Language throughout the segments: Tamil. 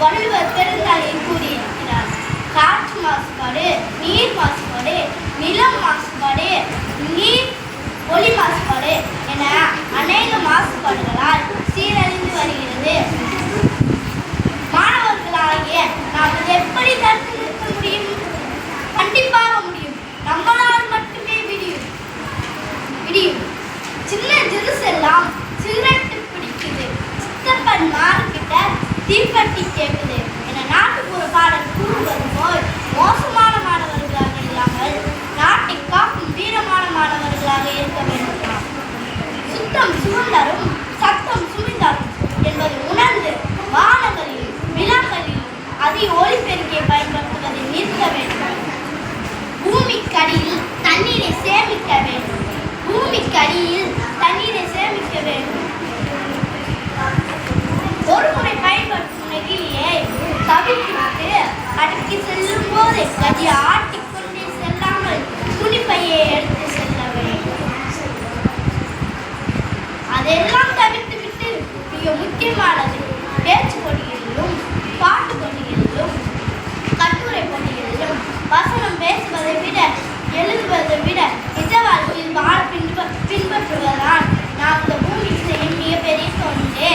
வள்ளுவர் பெருந்தகையில் கூறியிருக்கிறார். காற்று மாசுபாடு, நீர் மாசுபாடு, நிலம் மாசுபாடு, நீர் ஒளி மாசுபாடு என அநேக மாசுபாடுகளால் சீரழிந்து வருகிறது. மாணவர்களாகிய நாம் எப்படி தடுத்து நிறுத்த முடியும்? கண்டிப்பாக முடியும். நம்மளால் மட்டுமே விடியும். சின்ன ஜெருசெல்லாம் சிகரெட்டு பிடிக்குது, சித்தப்பன் மார்க்கிட்ட தீப்பெட்டி கேட்குது என நாட்டுப்புற பாடல் கூறுவது போல் மோசமான மாணவர்களாக இல்லாமல் நாட்டை காக்கும் வீரமான மாணவர்களாக இருக்க வேண்டும். சுத்தம் சுதந்திரம், சத்தம் சுமிந்தாரும் என்பதை உணர்ந்து வானங்களிலும் விழாக்களிலும் அதிக ஒலிபெருக்கியை பயன்படுத்துவதை நிறுத்த வேண்டும். பூமிக்கடியில் தண்ணீரை சேமிக்க வேண்டும். ஒருமுறை பயன்படுத்தும் நெகிழியை தவிர்த்து அடுக்கி செல்லும் போது கதி ஆட்டிக்கொண்டே செல்லாமல் துணிப்பையை எடுத்து செல்ல வேண்டும். அதெல்லாம் தவிர்த்து விட்டு மிக முக்கியமானது பேச்சு போட்டிகளிலும் பாட்டு போட்டிகளிலும் கட்டுரை போட்டிகளிலும் வசனம் பேசுவதை விட எழுதுவதை விட நிஜ வாழ்க்கையில் வாழ பின்பற்றுவதால் நாம் இந்த பூமிக்கு செய்யும் மிகப்பெரிய தொண்டே.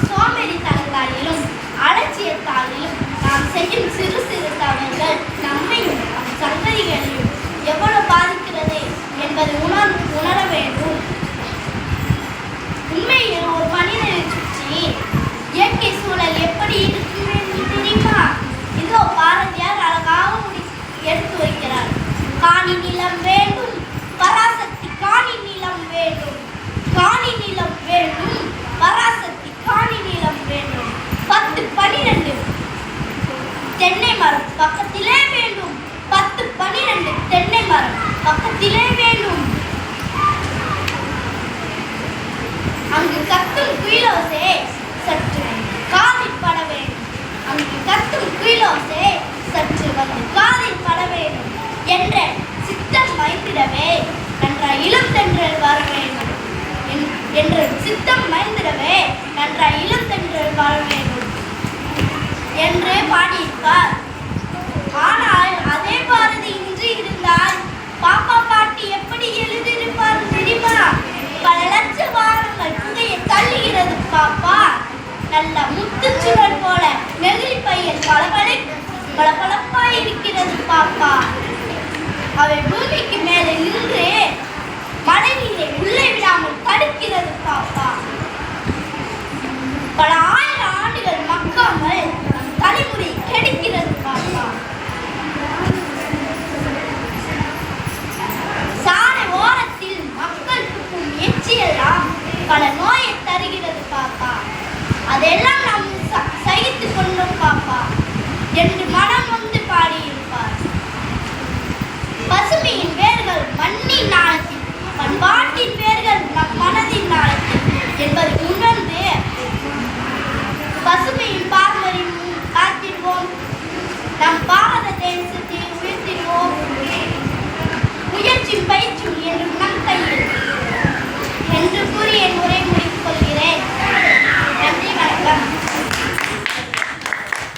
சோம்பேறித்தனத்தாலும் அலட்சியத்தாலும் நாம் செய்யும் சிறு சிறு தவறுகள் நம்மையும் சந்ததிகளையும் எவ்வளவு பாதிக்கிறது என்பதை உணர வேண்டும். உண்மையில் ஒரு மனிதனை சுற்றி இயற்கை சூழல் எப்படி இருக்கும் என்று தெரியுமா? இதோ பாரதியார் அழகாக எடுத்து வைக்கிறார். காணி நிலம் வேண்டும், பராசக்தி காணி நிலம் வேண்டும், காணி நிலம் வேண்டும், பராசக்தி காணி நிலம் வேண்டும். 10, 12 தென்னை மரம் பக்கத்திலே வேண்டும். 10, 12 தென்னை மரம் பக்கத்திலே வேண்டும். அங்கு கத்தும் குயிலோசை சற்று காதில் பட வேண்டும். அங்கு கத்தும் குயிலோசை சற்று வந்து காதில் பட வேண்டும் என்ற சித்தம் மைந்திடவே நன்றாய் இளம் தென்றல் வர வேண்டும் என்ற சித்தம் மைந்திடவே நன்றாய் இளம் தென்றல் வர வேண்டும் என்று பாடியிருப்பார். ஆனால் அதே பாரதி இன்று இருந்தால் பாப்பா பாட்டி எப்படி எழுதியிருப்பார் தெரியுமா? பல லட்ச வாரங்கள் புகையை தள்ளுகிறது பாப்பா, நல்ல முத்துச்சுடர் போல நெகிழி பையன் பளபளப்பாய் இருக்கிறது பாப்பா. அவை பூமிக்கு மேலே நின்று மழை நீரை உள்ளே விடாமல் தடுக்கிறது பாப்பா. பல ஆயிரம் ஆண்டுகள் மக்காமல் தலைமுறை கெடுக்கிறது பாப்பா. சாலை ஓரத்தில் மக்கள் துப்பும் எச்சியெல்லாம் பல நோயை தருகிறது பாப்பா. அதெல்லாம் நாம் சகித்து கொண்டோம் பாப்பா என்று மனம் வந்து பாடியிருப்பார். பசுமையின் வேர்கள் மண்ணின் நாளத்தில், பண்பாட்டின் வேர்கள் நம் மனதின் நாளத்தில் என்பதை உணர்ந்து பசுமை